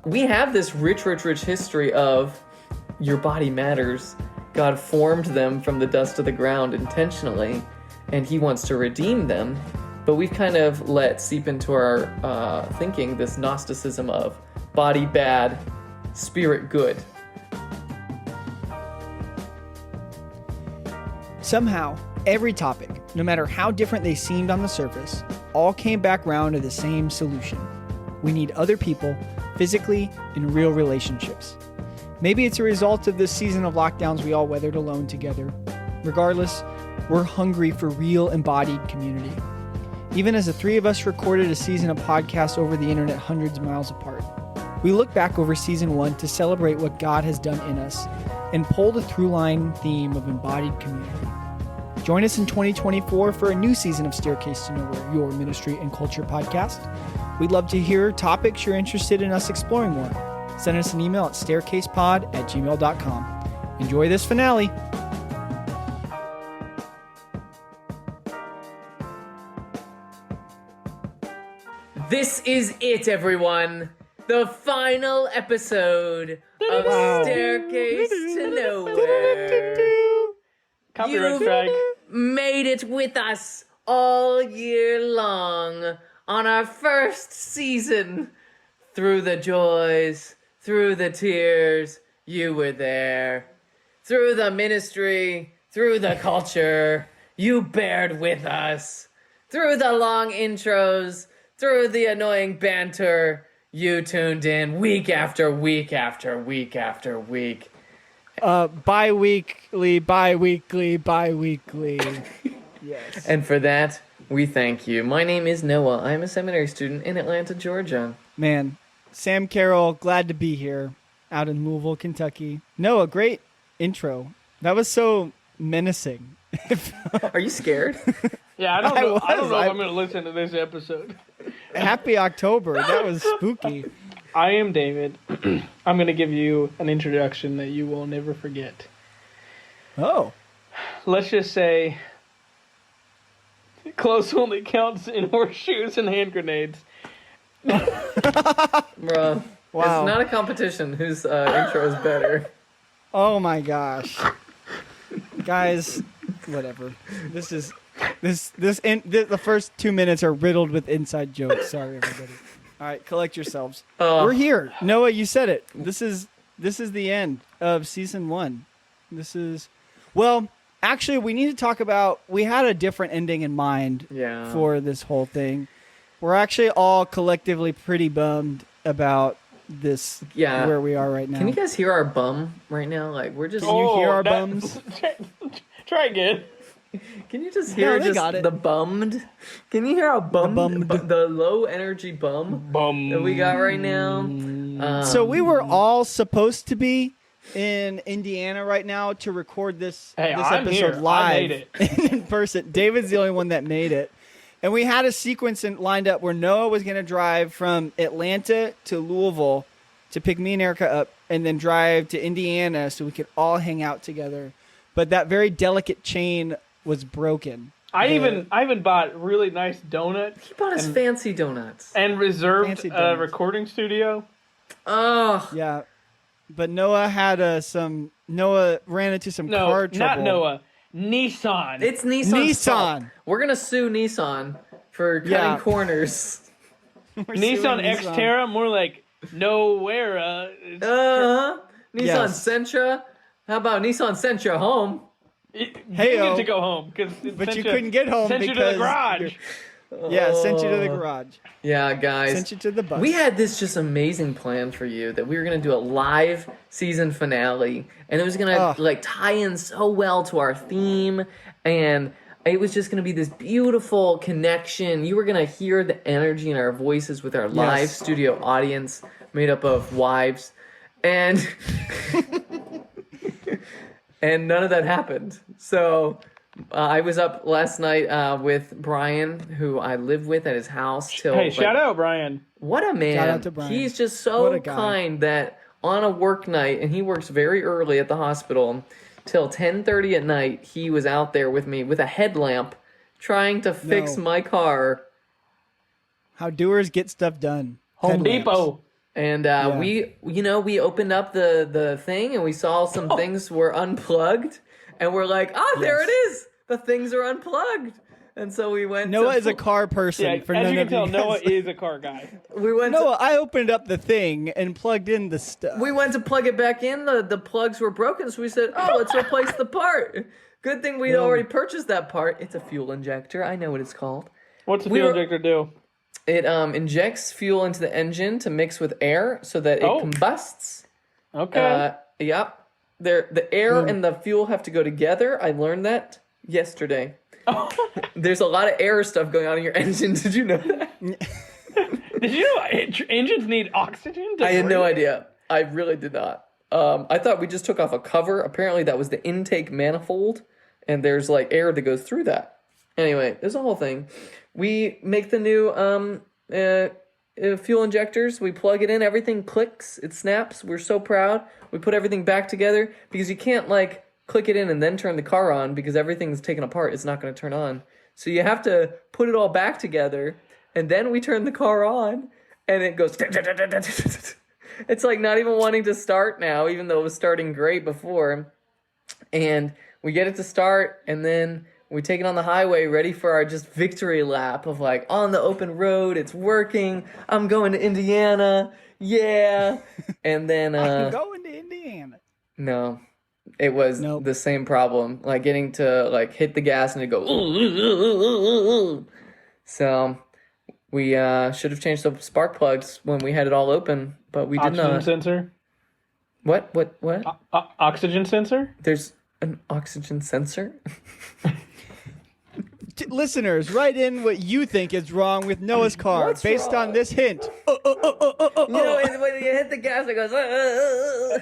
we have this rich history of your body matters. God formed them from the dust of the ground intentionally, and he wants to redeem them. But we've kind of let seep into our thinking this Gnosticism of body bad, spirit good. Somehow, every topic, no matter how different they seemed on the surface, all came back round to the same solution. We need other people, physically, in real relationships. Maybe it's a result of this season of lockdowns we all weathered alone together. Regardless, we're hungry for real embodied community. Even as the three of us recorded a season of podcasts over the internet hundreds of miles apart, we look back over season 1 to celebrate what God has done in us and pull the through-line theme of embodied community. Join us in 2024 for a new season of Staircase to Nowhere, your ministry and culture podcast. We'd love to hear topics you're interested in us exploring more. Send us an email at staircasepod@gmail.com. Enjoy this finale. This is it, everyone. The final episode of Staircase to Nowhere. Copyright strike. Made it with us all year long on our first season. Through the joys, through the tears, you were there. Through the ministry, through the culture, you bared with us. Through the long intros, through the annoying banter, you tuned in week after week after week after week. Bi-weekly. Yes. And for that, we thank you. My name is Noah. I'm a seminary student in Atlanta, Georgia. Man, Sam Carroll, glad to be here out in Louisville, Kentucky. Noah, great intro. That was so menacing. Are you scared? Yeah, I don't know if I'm going to listen to this episode. Happy October. That was spooky. I am David. I'm going to give you an introduction that you will never forget. Oh. Let's just say close only counts in horseshoes and hand grenades. Bruh. Wow. It's not a competition whose intro is better. Oh my gosh. Guys, whatever. The first 2 minutes are riddled with inside jokes. Sorry, everybody. All right, collect yourselves. We're here. Noah, you said it. This is the end of season 1. Actually, we need to talk about, we had a different ending in mind for this whole thing. We're actually all collectively pretty bummed about this, where we are right now. Can you guys hear our bum right now? Like, we're just... Can you hear our bums? Try again. Can you just hear the bummed? Can you hear how bummed. The low energy bum that we got right now? So we were all supposed to be in Indiana right now to record this episode live in person. David's the only one that made it. And we had a sequence lined up where Noah was going to drive from Atlanta to Louisville to pick me and Erica up and then drive to Indiana so we could all hang out together. But that very delicate chain was broken. I even bought really nice donuts. He bought us fancy donuts. And reserved a recording studio. Oh. Yeah. But Noah had Noah ran into some car trouble. Not Noah. Nissan. It's Nissan. We're going to sue Nissan for cutting corners. Nissan Xterra, more like Nowhere. Nissan Sentra. How about Nissan Sentra home? You get to go home. But you couldn't get home sent because... you to the garage. Sent you to the garage. Yeah, guys. Sent you to the bus. We had this just amazing plan for you that we were going to do a live season finale, and it was going to tie in so well to our theme, and it was just going to be this beautiful connection. You were going to hear the energy in our voices with our live studio audience made up of wives, and and none of that happened. So I was up last night with Brian, who I live with at his house. Shout out Brian. What a man. Shout out to Brian. He's just so kind that on a work night, and he works very early at the hospital, till 10:30 at night, he was out there with me with a headlamp trying to fix my car. How doers get stuff done. Home Depot. And we opened up the thing and we saw some things were unplugged, and we're like, there it is. The things are unplugged. And so we went. Noah is a car person. Yeah, as you can tell, Noah is a car guy. I opened up the thing and plugged in the stuff. We went to plug it back in. The plugs were broken, so we said, let's replace the part. Good thing we'd already purchased that part. It's a fuel injector. I know what it's called. What's the fuel injector do? It injects fuel into the engine to mix with air so that it combusts. Okay. Yep. The air and the fuel have to go together. I learned that yesterday. There's a lot of air stuff going on in your engine. Did you know that? Did you know engines need oxygen? I had no idea. I really did not. I thought we just took off a cover. Apparently that was the intake manifold, and there's like air that goes through that. Anyway, there's a whole thing. We make the new fuel injectors. We plug it in. Everything clicks. It snaps. We're so proud. We put everything back together because you can't click it in and then turn the car on because everything's taken apart. It's not going to turn on. So you have to put it all back together, and then we turn the car on, and it goes... It's like not even wanting to start now, even though it was starting great before. And we get it to start, and then we take it on the highway, ready for our just victory lap of on the open road, it's working, I'm going to Indiana, yeah. And then... I'm going to Indiana. No. It was the same problem, getting to hit the gas and it go. So we should have changed the spark plugs when we had it all open, but we did not. Oxygen sensor. What? Oxygen sensor. There's an oxygen sensor. Listeners, write in what you think is wrong with Noah's car based on this hint. When you hit the gas, it goes.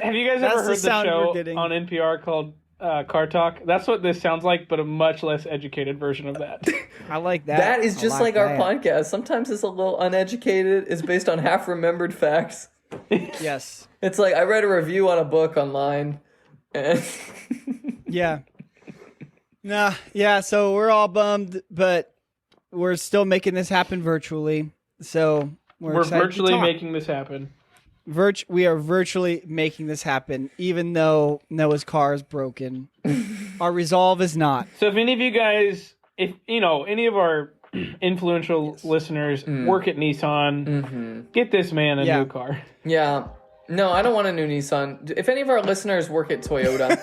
Have you guys ever heard the show on NPR called Car Talk? That's what this sounds like, but a much less educated version of that. I like that. That is just like our podcast. Sometimes it's a little uneducated. It's based on half-remembered facts. Yes. It's like I read a review on a book online. And yeah. So we're all bummed, but we're still making this happen virtually. So we're virtually making this happen. We are virtually making this happen, even though Noah's car is broken. Our resolve is not. So if any of you guys, any of our influential listeners work at Nissan, get this man a new car. Yeah. No, I don't want a new Nissan. If any of our listeners work at Toyota...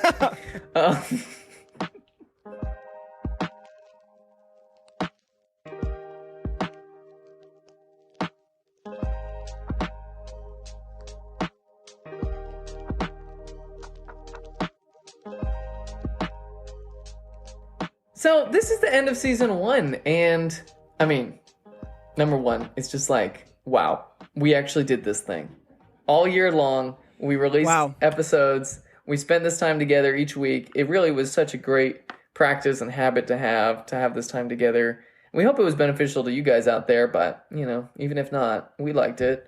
So this is the end of season 1, and I mean, number 1, it's just wow, we actually did this thing. All year long, we released episodes, we spent this time together each week. It really was such a great practice and habit to have this time together. We hope it was beneficial to you guys out there, but, even if not, we liked it.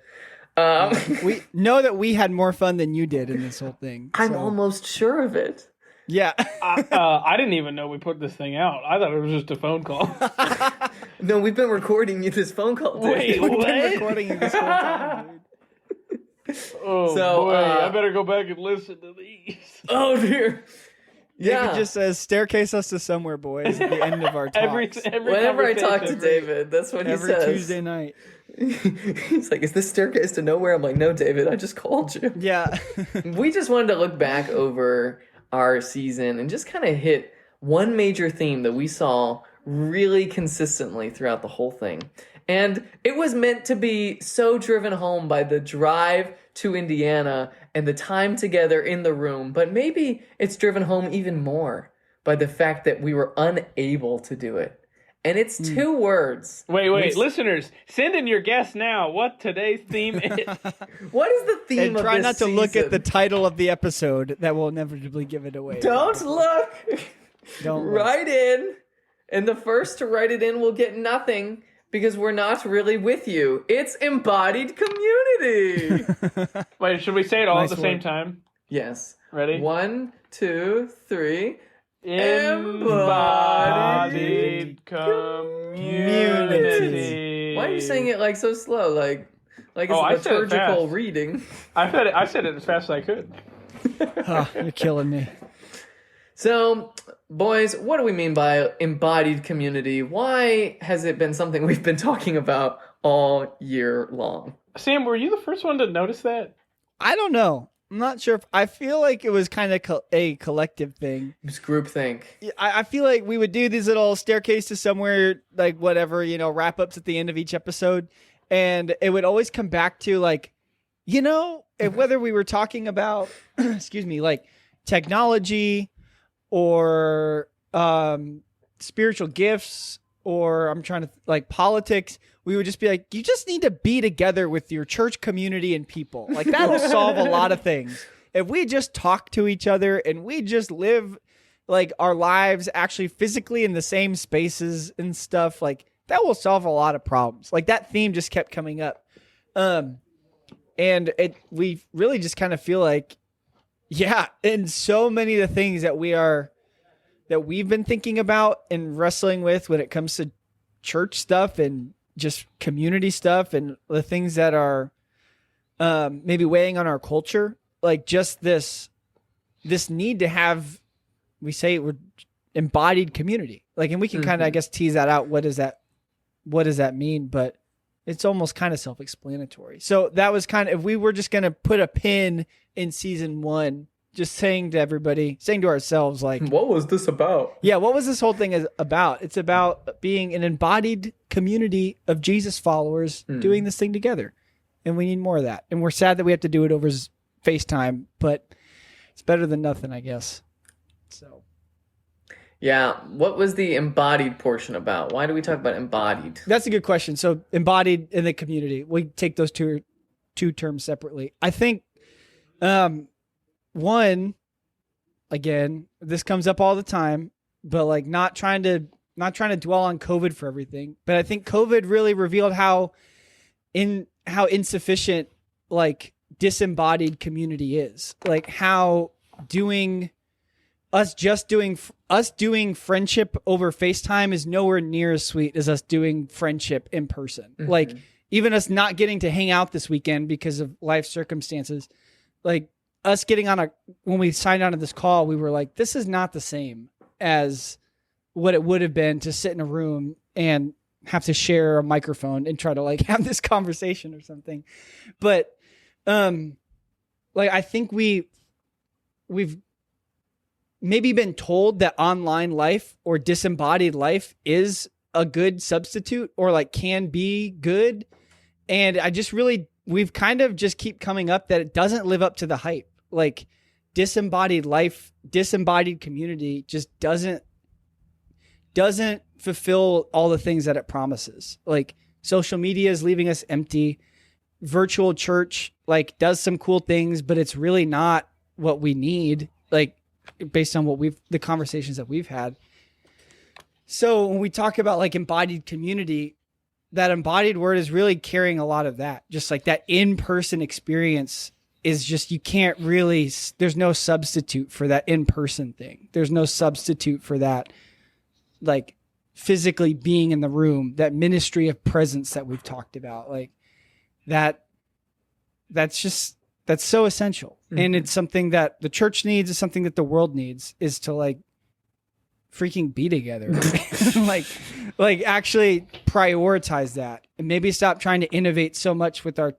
We know that we had more fun than you did in this whole thing. So. I'm almost sure of it. Yeah. I didn't even know we put this thing out. I thought it was just a phone call. No, we've been recording you this phone call. Dude. Wait, we've been recording you this whole time, dude. Oh, so, boy. I better go back and listen to these. Oh, dear. Yeah. David just says, staircase us to somewhere, boys, at the end of our talks. Whenever I talk to David, that's what he says. Every Tuesday night. He's like, is this staircase to nowhere? I'm like, no, David, I just called you. Yeah. We just wanted to look back over our season and just kind of hit one major theme that we saw really consistently throughout the whole thing. And it was meant to be so driven home by the drive to Indiana and the time together in the room, but maybe it's driven home even more by the fact that we were unable to do it. And it's 2 words. Wait, listeners, send in your guess now what today's theme is. What is the theme of this try not to season? look at the title of the episode. That will inevitably give it away. Don't look. Don't write in. And the first to write it in will get nothing because we're not really with you. It's Embodied Community. Wait, should we say it all at the same time? Yes. Ready? 1, 2, 3. Embodied Community. Why are you saying it so slow? Like it's a liturgical reading. I said it as fast as I could. You're killing me. So, boys, what do we mean by embodied community? Why has it been something we've been talking about all year long? Sam, were you the first one to notice that? I don't know. I'm not sure. I feel like it was kind of a collective thing. It's groupthink. I feel like we would do these little staircases somewhere, like whatever, wrap ups at the end of each episode. And it would always come back to like, whether we were talking about, excuse me, like technology or spiritual gifts, or I'm trying to like politics, we would just be like, you just need to be together with your church community and people. Like that'll solve a lot of things. If we just talk to each other and we just live like our lives actually physically in the same spaces and stuff, like that will solve a lot of problems. Like that theme just kept coming up. And we really just kind of feel like, yeah, and so many of the things that we've been thinking about and wrestling with when it comes to church stuff and just community stuff and the things that are maybe weighing on our culture, like just this need to have, we say we're embodied community. Like, and we can kind of, I guess, tease that out. What does that mean? But it's almost kind of self-explanatory. So that was kind of, if we were just going to put a pin in season 1, just saying to everybody, saying to ourselves, like, what was this about? Yeah, what was this whole thing about? It's about being an embodied community of Jesus followers doing this thing together. And we need more of that. And we're sad that we have to do it over FaceTime, but it's better than nothing, I guess. So. Yeah, what was the embodied portion about? Why do we talk about embodied? That's a good question. So embodied in the community. We take those two terms separately. I think one, again, this comes up all the time, but like not trying to dwell on COVID for everything. But I think COVID really revealed how insufficient like disembodied community is. Like how doing friendship over FaceTime is nowhere near as sweet as us doing friendship in person. Mm-hmm. Like even us not getting to hang out this weekend because of life circumstances, like us getting when we signed on to this call, we were like, this is not the same as what it would have been to sit in a room and have to share a microphone and try to like have this conversation or something. But, like, I think we've maybe been told that online life or disembodied life is a good substitute or like can be good. And we've kind of just keep coming up that it doesn't live up to the hype. Like disembodied life, disembodied community just doesn't fulfill all the things that it promises. Like social media is leaving us empty. Virtual church like does some cool things, but it's really not what we need. Like based on the conversations that we've had. So when we talk about like embodied community, that embodied word is really carrying a lot of that. Just like that in-person experience is just, you can't really, there's no substitute for that in-person thing. There's no substitute for that, like physically being in the room, that ministry of presence that we've talked about. Like that's so essential. Mm-hmm. And it's something that the church needs, is something that the world needs, is to like freaking be together. like actually prioritize that and maybe stop trying to innovate so much with our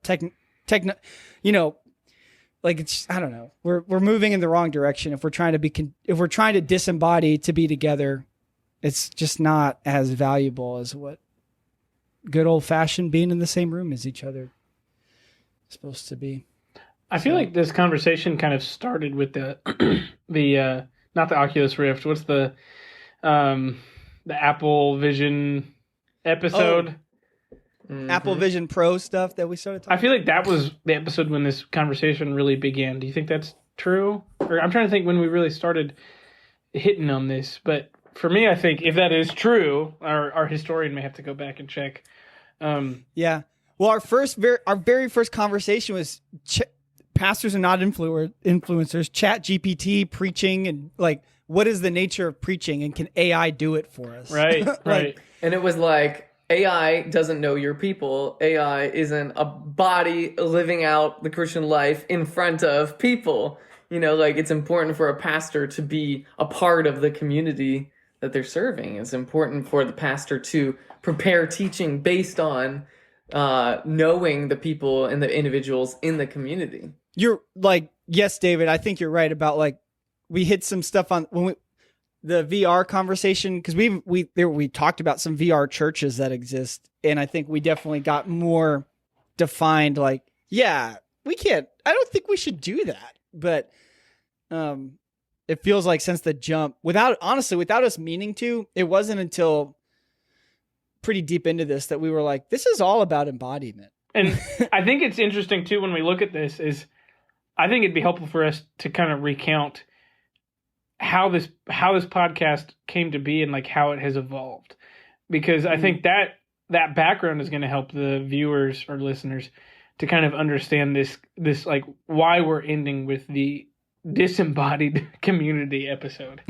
like it's, I don't know. We're moving in the wrong direction. If we're trying to disembody to be together, it's just not as valuable as what good old fashioned being in the same room as each other is supposed to be. I feel like this conversation kind of started with the not the Oculus Rift. What's the Apple Vision episode? Oh. Mm-hmm. Apple Vision Pro stuff that we started talking about. I feel like that was the episode when this conversation really began. Do you think that's true? Or I'm trying to think when we really started hitting on this. But for me, I think if that is true, our historian may have to go back and check. Yeah. Well, our very first conversation was pastors are not influencers, Chat GPT preaching, and like, what is the nature of preaching, and can AI do it for us? Right, right. And it was like, AI doesn't know your people. AI isn't a body living out the Christian life in front of people. Like it's important for a pastor to be a part of the community that they're serving. It's important for the pastor to prepare teaching based on knowing the people and the individuals in the community. You're like, yes, David, I think you're right about like, we hit some stuff on the VR conversation, because we talked about some VR churches that exist, and I think we definitely got more defined. Like, yeah, I don't think we should do that, but it feels like since the jump, without us meaning to, it wasn't until pretty deep into this that we were like, this is all about embodiment. And I think it's interesting too when we look at this is, I think it'd be helpful for us to kind of recount how this podcast came to be and like how it has evolved, because I think that background is going to help the viewers or listeners to kind of understand this like why we're ending with the disembodied community episode.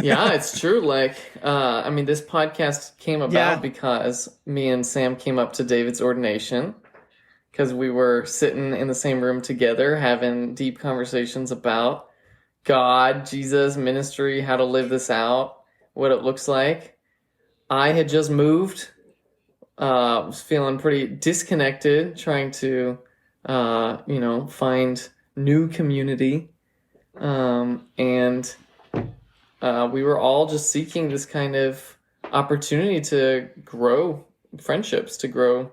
Yeah, it's true. Like, this podcast came about because me and Sam came up to David's ordination because we were sitting in the same room together having deep conversations about God, Jesus, ministry, how to live this out, what it looks like. I had just moved, was feeling pretty disconnected, trying to, find new community. And we were all just seeking this kind of opportunity to grow friendships, to grow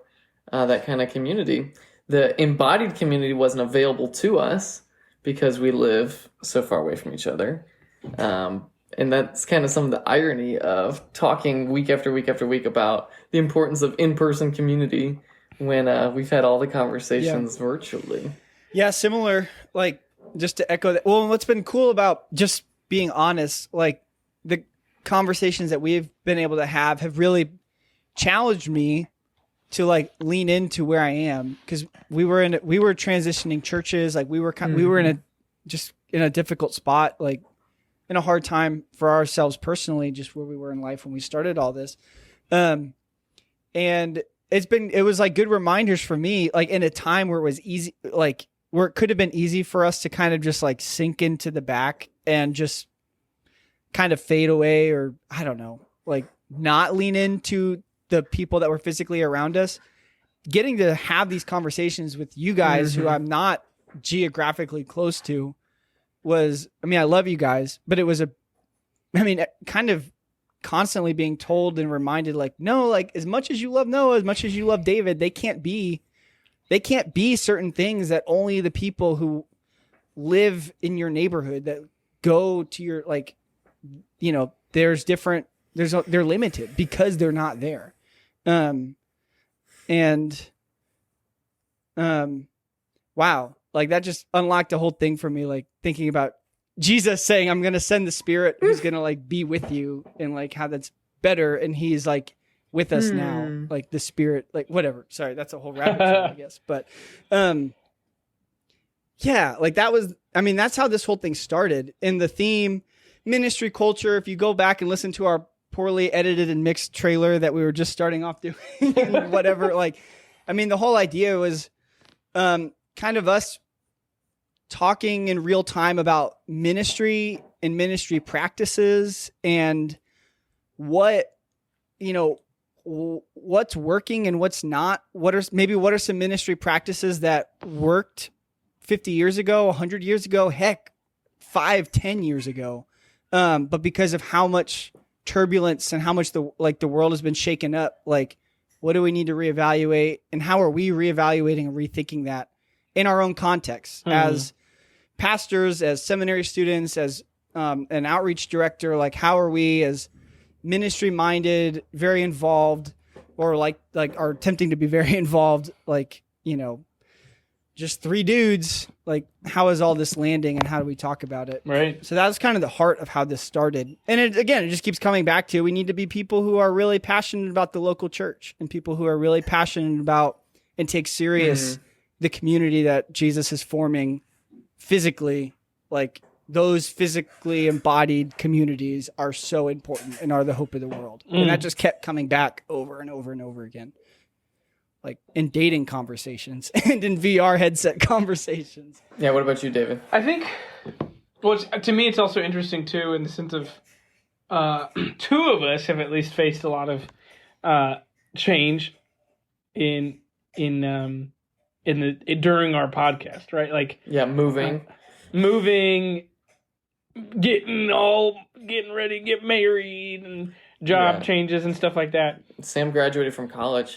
that kind of community. The embodied community wasn't available to us because we live so far away from each other. And that's kind of some of the irony of talking week after week after week about the importance of in-person community when we've had all the conversations virtually. Yeah, similar. Like, just to echo that. Well, what's been cool about just being honest, like the conversations that we've been able to have really challenged me to like lean into where I am, because we were transitioning churches, like we were in a difficult spot, like in a hard time for ourselves personally, just where we were in life when we started all this. And it was like good reminders for me, like in a time where it was easy, like where it could have been easy for us to kind of just like sink into the back and just kind of fade away, or I don't know, like not lean into the people that were physically around us. Getting to have these conversations with you guys who I'm not geographically close to was, I love you guys, but it was kind of constantly being told and reminded, like, no, like as much as you love Noah, as much as you love David, they can't be certain things that only the people who live in your neighborhood, that go to your, like, they're limited because they're not there. Wow. Like that just unlocked a whole thing for me. Like thinking about Jesus saying, I'm going to send the Spirit who's going to like be with you, and like how that's better. And he's like with us now, like the Spirit, like whatever. Sorry. That's a whole rabbit trail, I guess. But, yeah, like that was, that's how this whole thing started. And the theme, ministry culture, if you go back and listen to our poorly edited and mixed trailer that we were just starting off doing, whatever, like, the whole idea was kind of us talking in real time about ministry and ministry practices and what's working and what's not. What are some ministry practices that worked 50 years ago, 100 years ago, heck, 5-10 years ago. But because of how much turbulence and how much the world has been shaken up, like, what do we need to reevaluate, and how are we reevaluating and rethinking that in our own context as pastors, as seminary students, as an outreach director? Like, how are we as ministry minded, very involved, or like are attempting to be very involved, like, just three dudes, like, how is all this landing and how do we talk about it? Right. So that was kind of the heart of how this started. And it just keeps coming back to, we need to be people who are really passionate about the local church, and people who are really passionate about and take serious the community that Jesus is forming physically, like those physically embodied communities are so important and are the hope of the world. And that just kept coming back over and over and over again. Like in dating conversations and in VR headset conversations. Yeah, what about you, David? I think, well, to me, it's also interesting too, in the sense of two of us have at least faced a lot of change in during our podcast, right? Like, Yeah, moving, getting ready, get married, and job changes and stuff like that. Sam graduated from college.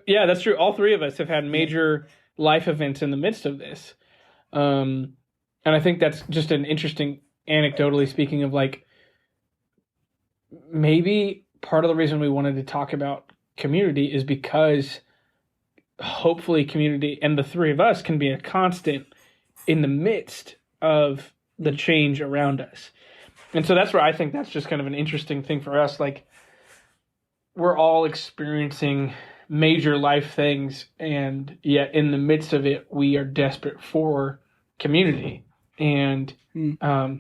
Yeah, that's true. All three of us have had major life events in the midst of this. And I think that's just an interesting, anecdotally speaking, of like, maybe part of the reason we wanted to talk about community is because hopefully community and the three of us can be a constant in the midst of the change around us. And so that's where I think that's just kind of an interesting thing for us. Like, we're all experiencing major life things, and yet in the midst of it, we are desperate for community. And I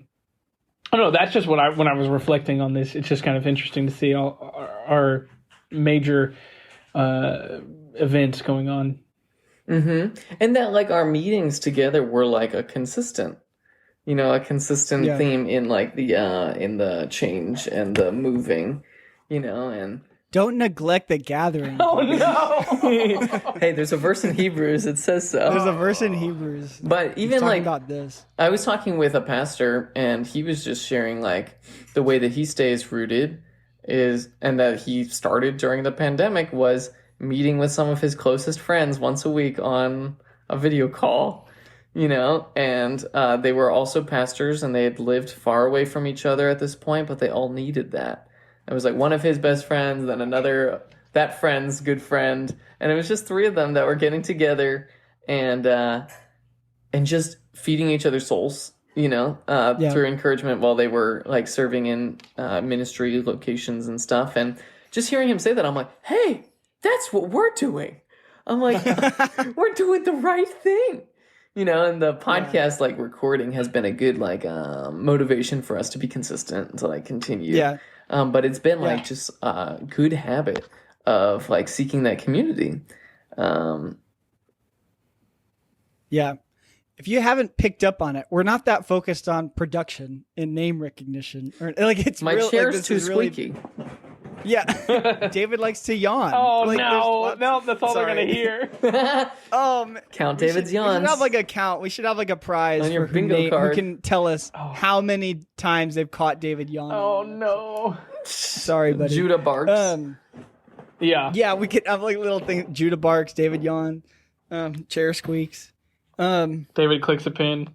don't know, that's just when I was reflecting on this, it's just kind of interesting to see all our major events going on. Mm-hmm. And that, like, our meetings together were like a consistent theme in like in the change and the moving, and don't neglect the gathering. Oh no! Hey, there's a verse in Hebrews that says so. There's a verse in Hebrews. But even like about this, I was talking with a pastor, and he was just sharing like the way that he stays rooted and that he started during the pandemic was meeting with some of his closest friends once a week on a video call. And they were also pastors, and they had lived far away from each other at this point, but they all needed that. It was like one of his best friends, then another, that friend's good friend, and it was just three of them that were getting together and just feeding each other's souls, through encouragement while they were like serving in ministry locations and stuff. And just hearing him say that, I'm like, hey, that's what we're doing. I'm like, we're doing the right thing. And the podcast like recording has been a good like motivation for us to be consistent to like continue. Yeah. But it's been like just a good habit of like seeking that community. Yeah. If you haven't picked up on it, we're not that focused on production and name recognition. Or like it's my real, chair's like, too squeaky. Really, yeah. David likes to yawn. Oh, like, no, that's all they're going to hear. Count David's yawns. We should have like a count. We should have like a prize on your for bingo card. who can tell us how many times they've caught David yawning. Oh, no. Sorry, buddy. Judah barks. Yeah, we could have like little things. Judah barks, David yawn, chair squeaks. David clicks a pin.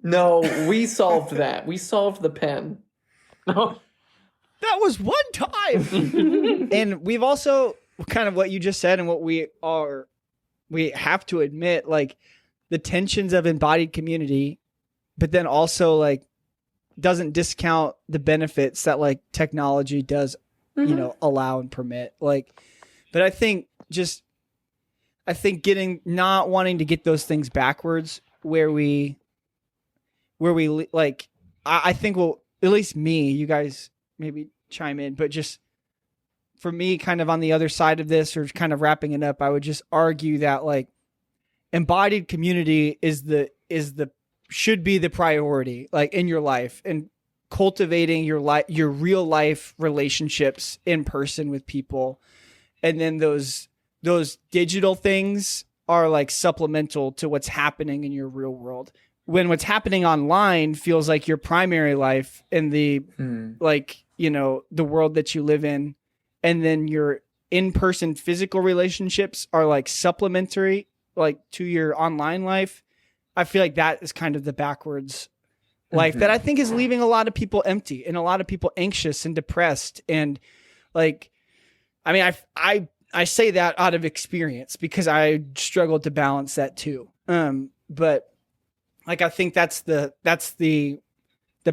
No, we solved that. We solved the pen. No. That was one time. And we've also kind of what you just said and what we have to admit, like the tensions of embodied community, but then also like doesn't discount the benefits that like technology does, allow and permit. Like, but I think not wanting to get those things backwards where we like, I think, well, at least me, you guys maybe chime in, but just for me, kind of on the other side of this, or kind of wrapping it up, I would just argue that like embodied community should be the priority, like in your life, and cultivating your real life relationships in person with people. And then those digital things are like supplemental to what's happening in your real world. When what's happening online feels like your primary life in the the world that you live in, and then your in-person physical relationships are like supplementary like to your online life, I feel like that is kind of the backwards life that I think is leaving a lot of people empty and a lot of people anxious and depressed. And like, I mean, I say that out of experience because I struggled to balance that too. But like, I think that's the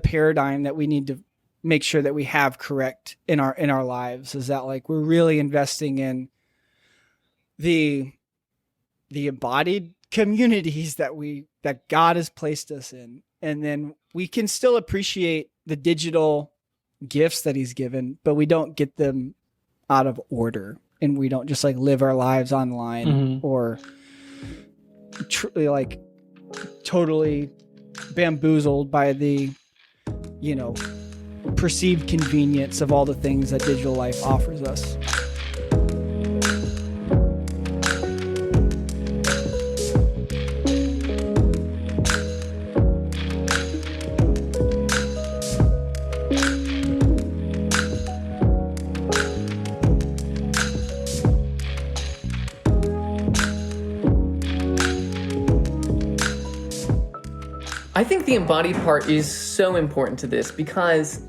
paradigm that we need to make sure that we have correct in our lives, is that like, we're really investing in the embodied communities that God has placed us in. And then we can still appreciate the digital gifts that he's given, but we don't get them out of order, and we don't just like live our lives online or like totally bamboozled by the, you know, perceived convenience of all the things that digital life offers us. I think the embodied part is so important to this because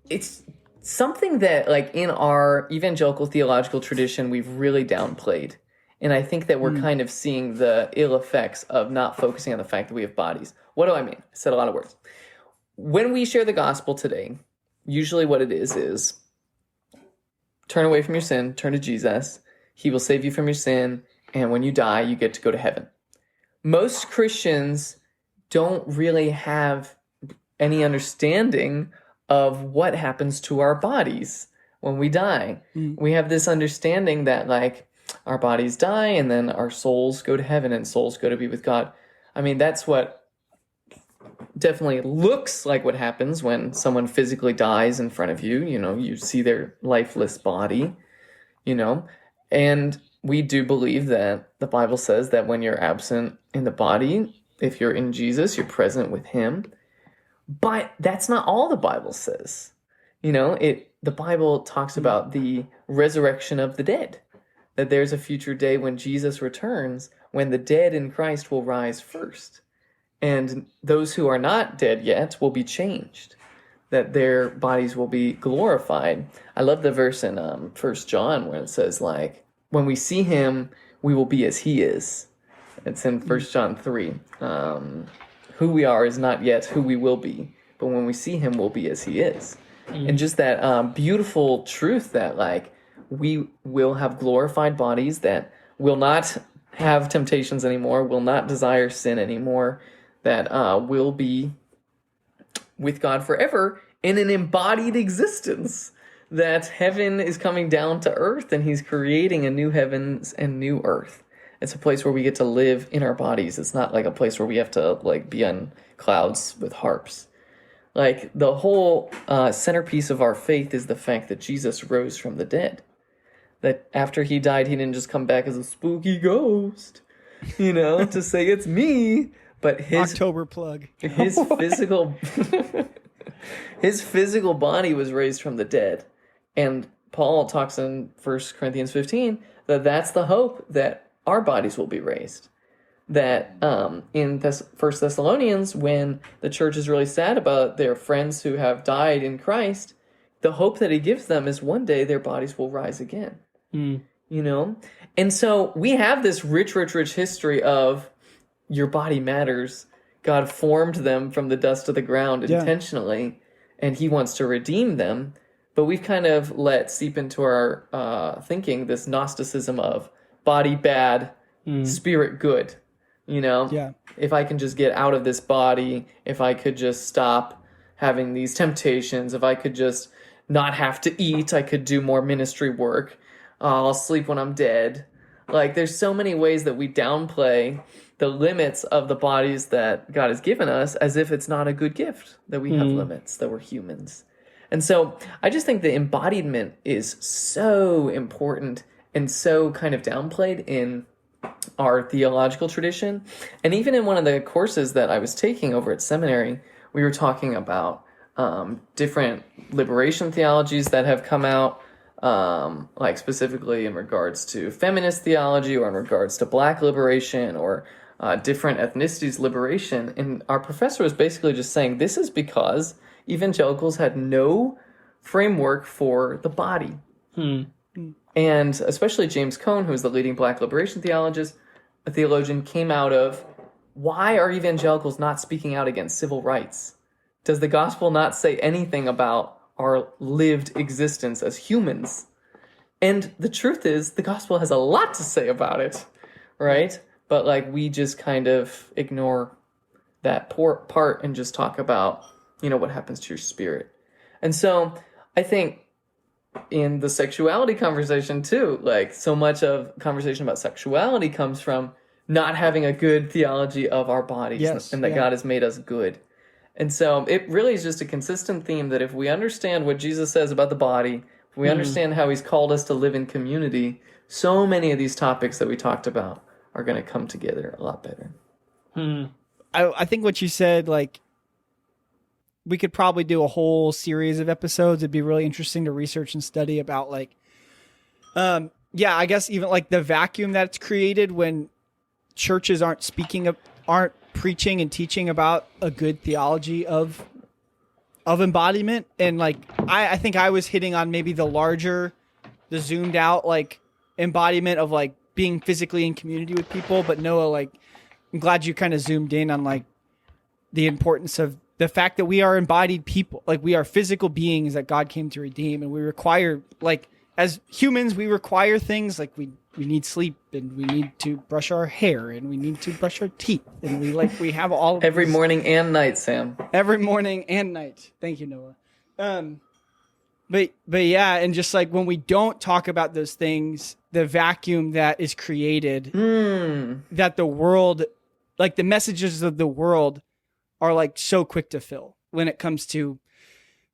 it's something that, like, in our evangelical theological tradition, we've really downplayed. And I think that we're kind of seeing the ill effects of not focusing on the fact that we have bodies. What do I mean? I said a lot of words. When we share the gospel today, usually what it is turn away from your sin, turn to Jesus. He will save you from your sin. And when you die, you get to go to heaven. Most Christians don't really have any understanding of what happens to our bodies when we die. We have this understanding that, like, our bodies die and then our souls go to heaven and souls go to be with God. I mean, that's what definitely looks like what happens when someone physically dies in front of you. You know, you see their lifeless body, you know, and we do believe that the Bible says that when you're absent in the body, if you're in Jesus, you're present with him. But that's not all the Bible says. You know, the Bible talks about the resurrection of the dead, that there's a future day when Jesus returns, when the dead in Christ will rise first. And those who are not dead yet will be changed, that their bodies will be glorified. I love the verse in 1 John where it says, like, when we see him, we will be as he is. It's in 1 John 3. Who we are is not yet who we will be, but when we see him, we'll be as he is. And just that beautiful truth that, like, we will have glorified bodies that will not have temptations anymore, will not desire sin anymore, that will be with God forever in an embodied existence. That heaven is coming down to earth and he's creating a new heavens and new earth. It's a place where we get to live in our bodies. It's not like a place where we have to, like, be on clouds with harps. Like, the whole centerpiece of our faith is the fact that Jesus rose from the dead. That after he died, he didn't just come back as a spooky ghost, you know, to say it's me. But his October plug. His physical his physical body was raised from the dead. And Paul talks in 1 Corinthians 15 that that's the hope, that our bodies will be raised. That in 1 Thessalonians, when the church is really sad about their friends who have died in Christ, the hope that he gives them is one day their bodies will rise again. You know? And so we have this rich history of your body matters. God formed them from the dust of the ground intentionally, and he wants to redeem them. But we've kind of let seep into our thinking this Gnosticism of body bad, spirit good. You know? Yeah. If I can just get out of this body, if I could just stop having these temptations, if I could just not have to eat, I could do more ministry work. I'll sleep when I'm dead. Like, there's so many ways that we downplay the limits of the bodies that God has given us as if it's not a good gift, that we have limits, that we're humans. And so I just think the embodiment is so important and so kind of downplayed in our theological tradition. And even in one of the courses that I was taking over at seminary, we were talking about different liberation theologies that have come out, like specifically in regards to feminist theology or in regards to Black liberation or different ethnicities liberation. And our professor was basically just saying this is because evangelicals had no framework for the body. And especially James Cone, who's the leading Black liberation theologian, came out of, why are evangelicals not speaking out against civil rights? Does the gospel not say anything about our lived existence as humans? And the truth is, the gospel has a lot to say about it, right? But, like, we just kind of ignore that part and just talk about, what happens to your spirit. And so I think in the sexuality conversation too, like so much of conversation about sexuality comes from not having a good theology of our bodies, and that God has made us good. And so it really is just a consistent theme that if we understand what Jesus says about the body, if we understand how he's called us to live in community, so many of these topics that we talked about are going to come together a lot better. I think what you said, like, we could probably do a whole series of episodes. It'd be really interesting to research and study about, like, I guess even like the vacuum that's created when churches aren't preaching and teaching about a good theology of embodiment. And like, I think I was hitting on maybe the zoomed out, like, embodiment of like being physically in community with people. But Noah, like, I'm glad you kind of zoomed in on like the importance of the fact that we are embodied people. Like, we are physical beings that God came to redeem, and we require, like, as humans, we require things like we need sleep, and we need to brush our hair, and we need to brush our teeth, and we have all of every morning and night, Sam. Every morning and night. Thank you, Noah. But yeah, and just like when we don't talk about those things, the vacuum that is created, that the world, like the messages of the world, are like so quick to fill when it comes to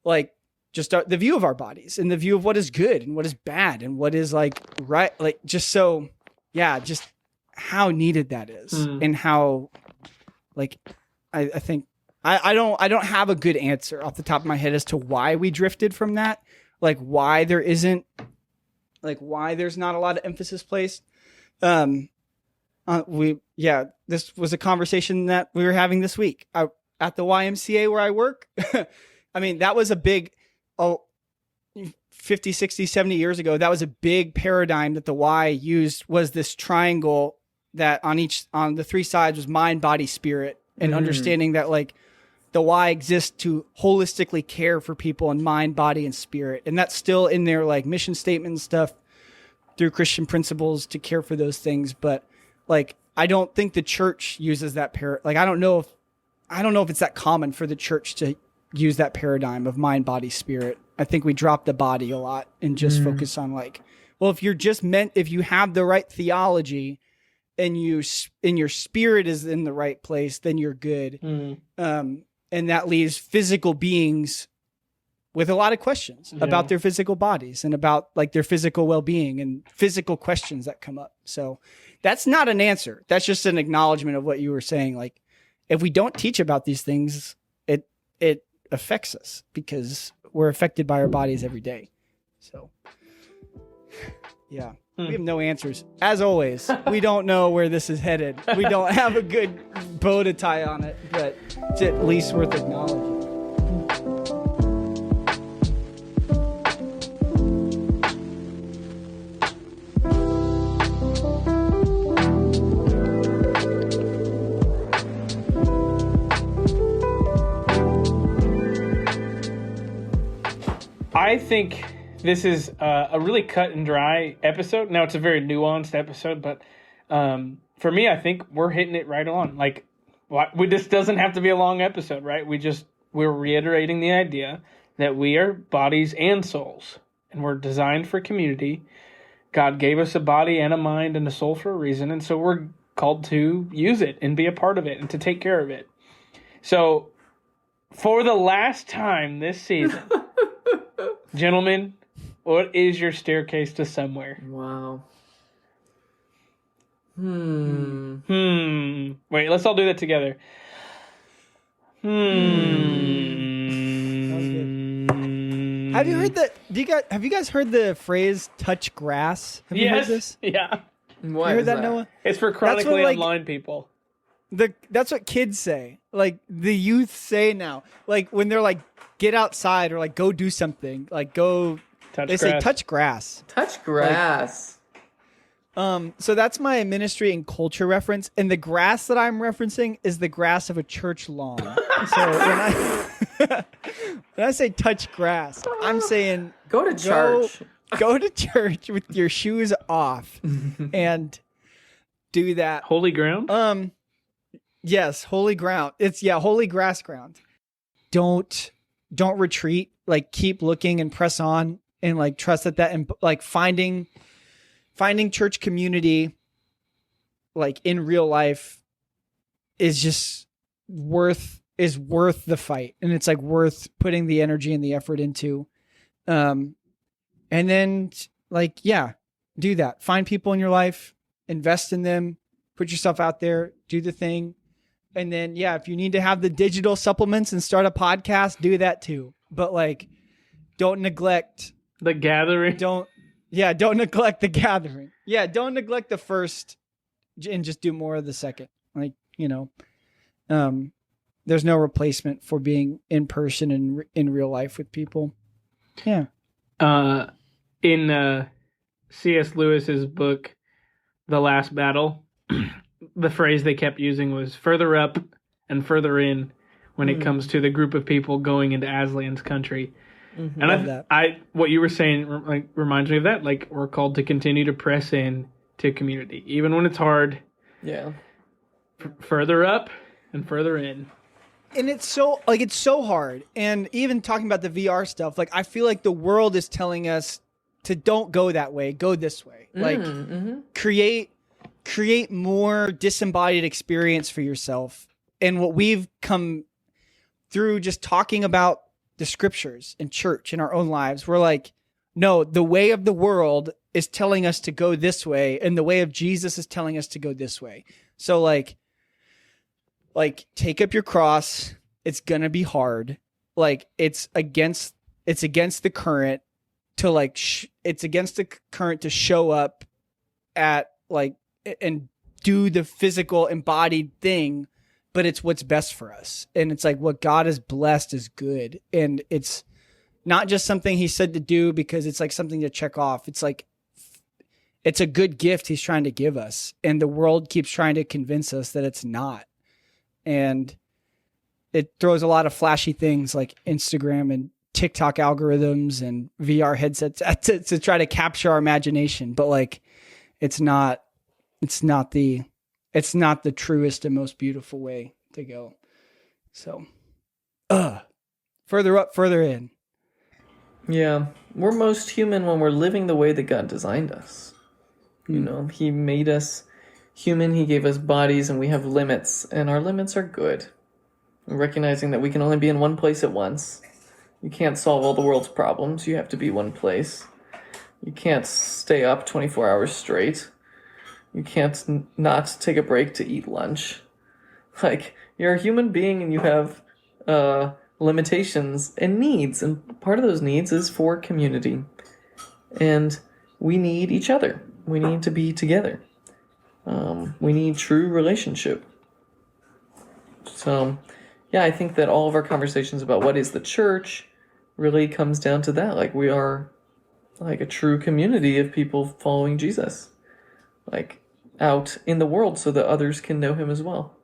like just the view of our bodies and the view of what is good and what is bad and what is like right, like just so, yeah, just how needed that is and how, like, I think I don't have a good answer off the top of my head as to why we drifted from that, like why there's not a lot of emphasis placed. This was a conversation that we were having this week at the YMCA where I work. I mean, that was a big, 50, 60, 70 years ago, that was a big paradigm that the Y used, was this triangle that on the three sides was mind, body, spirit, and understanding that like the Y exists to holistically care for people in mind, body, and spirit. And that's still in their like mission statement and stuff through Christian principles to care for those things. But like, I don't think the church uses that like, I don't know if it's that common for the church to use that paradigm of mind, body, spirit. I think we drop the body a lot and just focus on like, well, if you have the right theology and your spirit is in the right place, then you're good. And that leaves physical beings with a lot of questions about their physical bodies and about like their physical well-being and physical questions that come up. So that's not an answer. That's just an acknowledgement of what you were saying. Like, if we don't teach about these things, it affects us because we're affected by our bodies every day. So yeah, we have no answers. As always, we don't know where this is headed. We don't have a good bow to tie on it, but it's at least worth acknowledging. I think this is a really cut and dry episode. Now, it's a very nuanced episode, but for me, I think we're hitting it right on. Like, this doesn't have to be a long episode, right? We're reiterating the idea that we are bodies and souls, and we're designed for community. God gave us a body and a mind and a soul for a reason, and so we're called to use it and be a part of it and to take care of it. So, for the last time this season... Gentlemen, what is your staircase to somewhere? Wow. Wait, let's all do that together. Have you heard that? Have you guys heard the phrase "touch grass"? Have you heard this? Yeah. What you heard is that, Noah? It's for chronically blind people. That's what kids say. Like the youth say now. Like when they're like, get outside or like go do something. Like go. Say touch grass. Touch grass. So that's my ministry and culture reference, and the grass that I'm referencing is the grass of a church lawn. So when I say touch grass, I'm saying go to church. Go to church with your shoes off and do that. Holy ground? Yes, holy ground. It's holy grass ground. Don't retreat. Like keep looking and press on and like trust that and like finding church community like in real life is just worth the fight, and it's like worth putting the energy and the effort into. And then like do that. Find people in your life, invest in them, put yourself out there, do the thing. And then, if you need to have the digital supplements and start a podcast, do that too. But like, don't neglect the gathering. Don't neglect the gathering. Yeah. Don't neglect the first and just do more of the second. Like, there's no replacement for being in person and in real life with people. Yeah. In C.S. Lewis's book, The Last Battle, the phrase they kept using was further up and further in when it comes to the group of people going into Aslan's country. Mm-hmm. And what you were saying like reminds me of that. Like we're called to continue to press in to community, even when it's hard. Yeah. Further up and further in. And it's so hard. And even talking about the VR stuff, like I feel like the world is telling us to don't go that way, go this way. Like create more disembodied experience for yourself. And what we've come through just talking about the scriptures in church in our own lives, we're like, no, the way of the world is telling us to go this way, and the way of Jesus is telling us to go this way. So like take up your cross. It's going to be hard. Like it's against the current to it's against the current to show up at like and do the physical embodied thing, but it's what's best for us. And it's like what God has blessed is good. And it's not just something he said to do because it's like something to check off. It's like, it's a good gift he's trying to give us. And the world keeps trying to convince us that it's not. And it throws a lot of flashy things like Instagram and TikTok algorithms and VR headsets to try to capture our imagination. But like, it's not the truest and most beautiful way to go. So, further up, further in. Yeah. We're most human when we're living the way that God designed us. He made us human. He gave us bodies and we have limits, and our limits are good. And recognizing that we can only be in one place at once. You can't solve all the world's problems. You have to be one place. You can't stay up 24 hours straight. You can't not take a break to eat lunch. Like, you're a human being and you have limitations and needs. And part of those needs is for community. And we need each other. We need to be together. We need true relationship. So, I think that all of our conversations about what is the church really comes down to that. Like, we are like a true community of people following Jesus. Like, out in the world so that others can know him as well.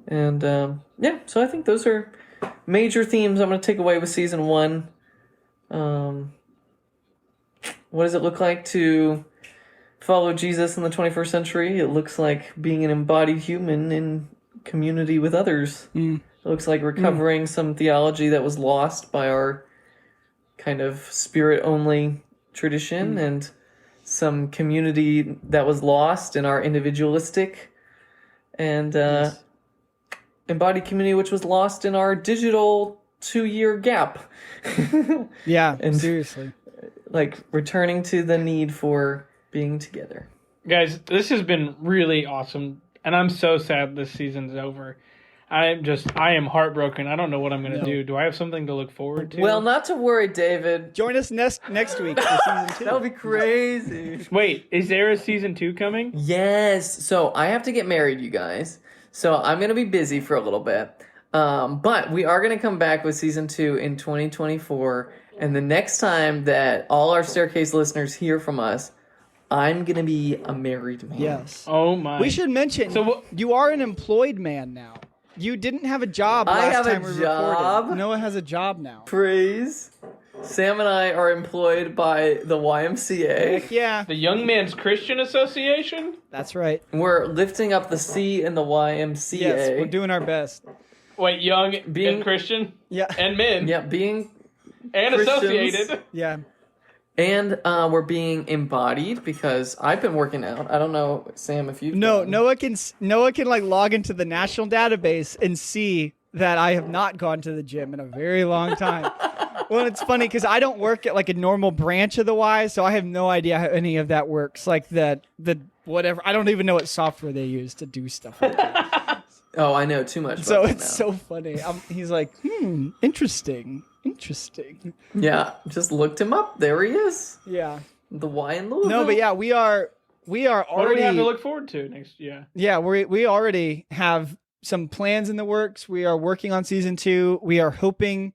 And so I think those are major themes I'm going to take away with season 1. What does it look like to follow Jesus in the 21st century? It looks like being an embodied human in community with others. It looks like recovering some theology that was lost by our kind of spirit-only tradition and some community that was lost in our individualistic and embodied community, which was lost in our digital 2-year gap. And seriously. Like returning to the need for being together. Guys, this has been really awesome. And I'm so sad this season's over. I am heartbroken. I don't know what I'm going to do. Do I have something to look forward to? Well, not to worry, David. Join us next week for season 2. That would be crazy. Wait, is there a season 2 coming? Yes. So I have to get married, you guys. So I'm going to be busy for a little bit. But we are going to come back with season 2 in 2024. And the next time that all our Staircase listeners hear from us, I'm going to be a married man. Yes. Oh, my. We should mention, you are an employed man now. You didn't have a job last time we recorded. I have a job. Noah has a job now. Praise. Sam and I are employed by the YMCA. Heck yeah. The Young Men's Christian Association? That's right. We're lifting up the C in the YMCA. Yes, we're doing our best. Wait, young Being- and Christian? Yeah. And men? Yeah, being And Christians. associated? Yeah. And we're being embodied because I've been working out. I don't know, Sam, if you've No, done. Noah can like log into the national database and see that I have not gone to the gym in a very long time. Well, it's funny because I don't work at like a normal branch of the Y, so I have no idea how any of that works. Like the whatever, I don't even know what software they use to do stuff like that. Oh, I know too much. So about it's that now. so funny. He's like, interesting. Yeah, just looked him up. There he is. Yeah. The Y in Louisville. No, but yeah, we are already. What do we have to look forward to next year? Yeah, we already have some plans in the works. We are working on season 2. We are hoping,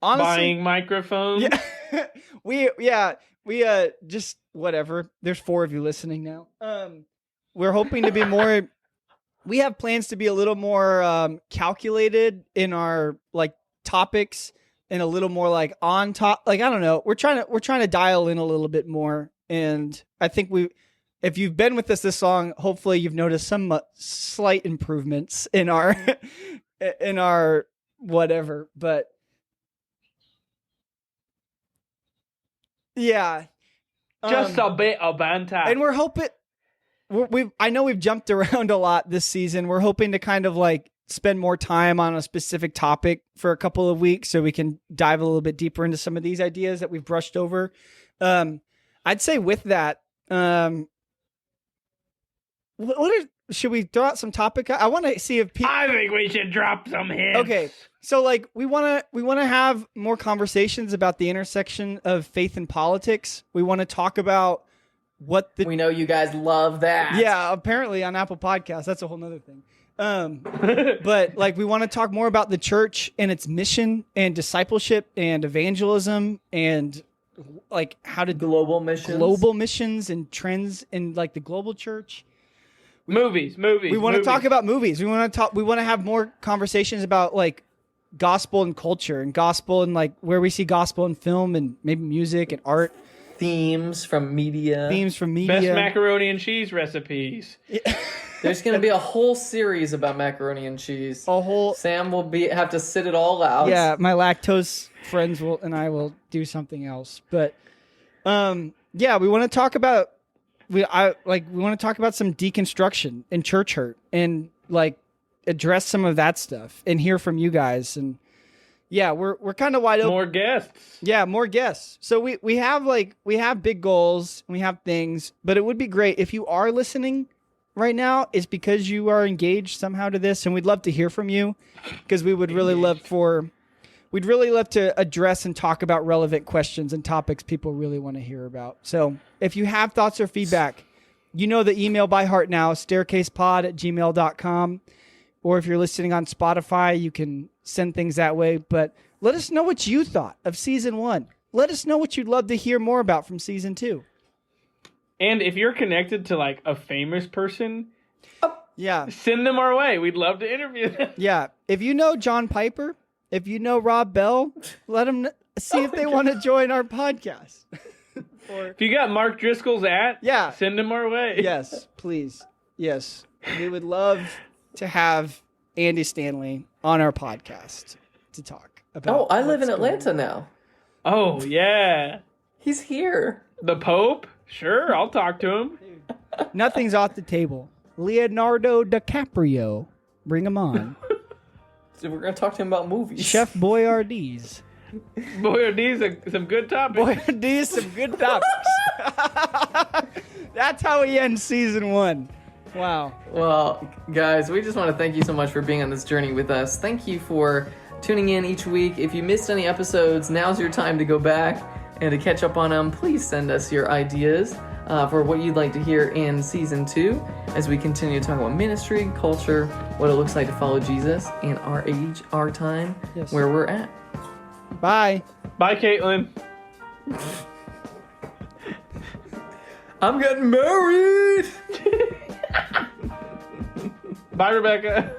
honestly, Buying microphones? yeah, we just whatever. There's 4 of you listening now. We're hoping to be more. We have plans to be a little more calculated in our like topics and a little more like on top. Like I don't know. We're trying to dial in a little bit more, and I think if you've been with us this long, hopefully you've noticed some slight improvements in our in our whatever. But yeah, Just a bit of banter. and we're hoping I know we've jumped around a lot this season. We're hoping to kind of like spend more time on a specific topic for a couple of weeks so we can dive a little bit deeper into some of these ideas that we've brushed over. I'd say with that, should we throw out some topic? I want to see if people. I think we should drop some hints. Okay, so like we want to have more conversations about the intersection of faith and politics. We want to talk about what the we know you guys love that. yeah, apparently on Apple Podcasts, that's a whole nother thing. But like we want to talk more about the church and its mission and discipleship and evangelism and like how to Global missions and trends in like the global church. Movies. We want to talk about movies. We want to have more conversations about like gospel and culture and gospel and like where we see gospel in film and maybe music and art. themes from media. Best macaroni and cheese recipes. There's going to be a whole series about macaroni and cheese. A whole Sam will have to sit it all out. Yeah, my lactose friends and I will do something else. But yeah, we want to talk about we want to talk about some deconstruction and church hurt and like address some of that stuff and hear from you guys. And yeah, we're kind of wide open. More guests. Yeah, more guests. So we have big goals, we have things, but it would be great if you are listening right now. It's because you are engaged somehow to this, and we'd love to hear from you because we would really love to address and talk about relevant questions and topics people really want to hear about. So if you have thoughts or feedback, you know the email by heart now, staircasepod@gmail.com. Or if you're listening on Spotify, you can send things that way. But let us know what you thought of season 1. Let us know what you'd love to hear more about from season 2. And if you're connected to like a famous person, Yeah. send them our way. We'd love to interview them. Yeah. If you know John Piper, if you know Rob Bell, let them see if they want to join our podcast. If you got Mark Driscoll's send them our way. Yes, please. Yes. We would love to have Andy Stanley on our podcast to talk about. Oh, I live in what's going Atlanta on. now. Oh, yeah. He's here. The Pope? Sure, I'll talk to him. Nothing's off the table. Leonardo DiCaprio. Bring him on. So we're going to talk to him about movies. Chef Boyardee. Boy, are these some good topics. Boyardee, some good topics. That's how we end season 1. Wow. Well, guys, we just want to thank you so much for being on this journey with us. Thank you for tuning in each week. If you missed any episodes, now's your time to go back and to catch up on them. Please send us your ideas for what you'd like to hear in season 2 as we continue to talk about ministry, culture, what it looks like to follow Jesus in our age, our time, Yes. where we're at. Bye. Bye, Caitlin. I'm getting married! Bye, Rebecca.